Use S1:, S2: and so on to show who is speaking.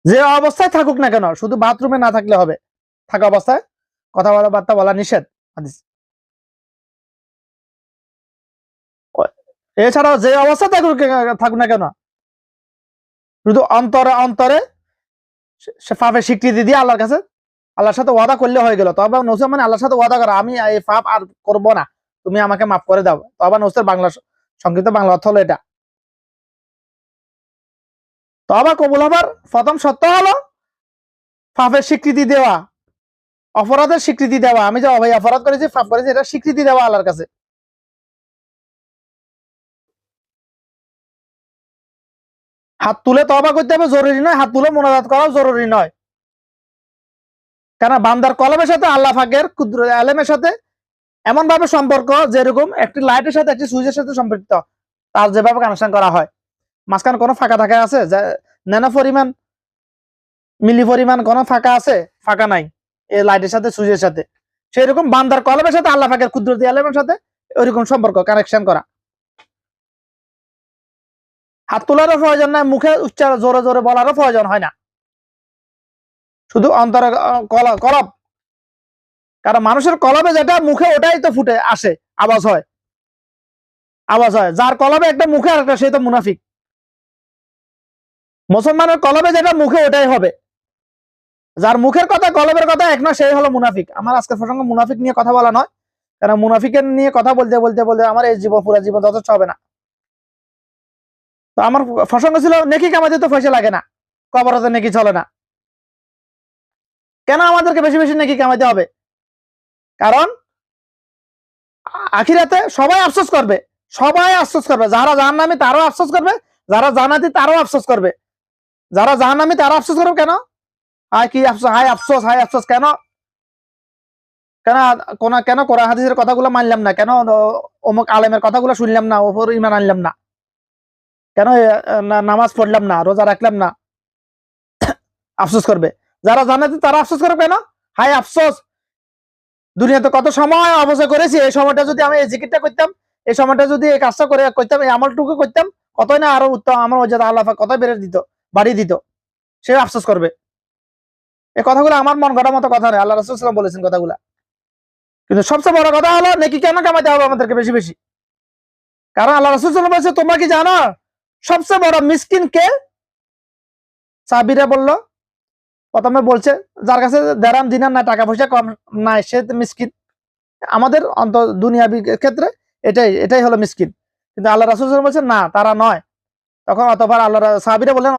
S1: যে অবস্থায় থাকুক না কেন, শুধু বাথরুমে না থাকলে হবে, থাকা অবস্থায় কথাবার্তা বলা নিষেধ হাদিস। এছাড়াও যে অবস্থায় থাকুক না কেন, শুধু অন্তরে অন্তরে সে পাপের স্বীকৃতি দিয়ে আল্লাহর কাছে, আল্লাহর সাথে ওয়াদা করলে হয়ে গেল। তবে নসুহ মানে আল্লাহর সাথে ওয়াদা করা, আমি এই পাপ আর করব না, তুমি আমাকে মাফ করে দাও। তবে নসুহের বাংলা সংক্ষিপ্ত বাংলা অর্থ হলো এটা। তওবা কবুল হবার প্রথম শর্ত হলো পাপের স্বীকৃতি দেওয়া, অপরাধের স্বীকৃতি দেওয়া। আমি যে ভাই অপরাধ করেছি, পাপ করেছি, এটা স্বীকৃতি দেওয়া আল্লাহর কাছে। হাত তুলে তওবা করতে হবে জরুরি নয়, হাত তুলে মোনাজাত করাও জরুরি নয়। কেন বান্দার কলমের সাথে আল্লাহ পাকের কুদরত আলেমের সাথে এমন ভাবে সম্পর্ক, যেরকম একটি লাইটের সাথে একটি সুইচের সাথে সম্পৃক্ত, তার যেভাবে কানেকশন করা হয়, মাঝখানে কোনো ফাঁকা থাকা আছে? ন্যানো পরিমাণ মিলি পরিমাণ কোনো ফাঁকা আছে? ফাঁকা নাই এই লাইটের সাথে সুইচের সাথে। সেই রকম বান্দার কলমের সাথে আল্লাহ পাকের কুদরতি আলেমের সাথে ওইরকম সম্পর্ক, কানেকশন করা। হাত তোলারও প্রয়োজন নাই, মুখে উচ্চারণ জোরে জোরে বলারও প্রয়োজন হয় না, শুধু অন্তরে কলব। কারণ মানুষের কলবে যেটা মুখে ওটাই তো ফুটে আসে, আওয়াজ হয়, আওয়াজ হয়। যার কলবে একটা মুখে আর একটা, সে তো মুনাফিক। মুসলমানের কলবে যেটা মুখে ওটাই হবে, যার মুখের কথা কলবের কথা এক না, সেই হলো মুনাফিক। আমার আজকের প্রসঙ্গ মুনাফিক নিয়ে কথা বলা নয়, কারণ মুনাফিকের নিয়ে কথা বলতে বলতে বলতে আমার এই জীবন, পুরো জীবন যথেষ্ট হবে না। তো আমার প্রসঙ্গ ছিল নেকি কামাইতে তো পয়সা লাগে না, কবরতে নেকি চলে না। কেন আমাদেরকে বেশি বেশি নেকি কামাইতে হবে? কারণ আখিরাতে সবাই আফসোস করবে, সবাই আফসোস করবে। যারা জাহান্নামী তারাও আফসোস করবে, যারা জান্নাতি তারাও আফসোস করবে। যারা জাহান্নামী তারা আফসোস করবে কেন? হায় কি আফসোস, হায় আফসোস, হায় আফসোস। কেন? কেন কেন কোরআন হাদিসের কথাগুলো মানলাম না? কেন অমুক আলেমের কথাগুলো শুনলাম না, ওপর ইমান আনলাম না? কেন নামাজ পড়লাম না, রোজা রাখলাম না? আফসোস করবে। যারা জান্নাতি তারা আফসোস করবে কেন? হায় আফসোস, দুনিয়াতে কত সময় অবশ্যই করেছি, এই সময়টা যদি আমি এই জিকিরটা করতাম, এই সময়টা যদি এই কাজটা করে করতাম, এই আমলটুকু করতাম, কতই না আরো উত্তম, আমার মর্যাদা আল্লাহ পাক কতই বেড়ে দিত, বাড়িয়ে দিত। সে আফসোস করবে। এই কথাগুলো আমার মন গড়ার মতো কথা নয়, আল্লাহ রাসূল সাল্লাল্লাহু আলাইহি ওয়াসাল্লাম বলেছেন কথাগুলা। কিন্তু সবচেয়ে বড় কথা হলো নেকি কেন কামাইতে হবে আমাদেরকে বেশি বেশি? কারণ আল্লাহ রাসূল সাল্লাল্লাহু আলাইহি ওয়াসাল্লাম বলেছে, তোমরা কি জানো সবচেয়ে বড় মিসকিন কে? সাহাবীরা বলল, প্রথমে বলছে যার কাছে দেড়হাম দিনার না, টাকা পয়সা কম নাই, সে মিসকিন। আমাদের দুনিয়াবি ক্ষেত্রে এটাই এটাই হলো মিসকিন। কিন্তু আল্লাহ রাসূল সাল্লাল্লাহু আলাইহি ওয়াসাল্লাম বলছেন না, তারা নয়। তখন অতঃপর আল্লাহ সাহাবীরা বললেন,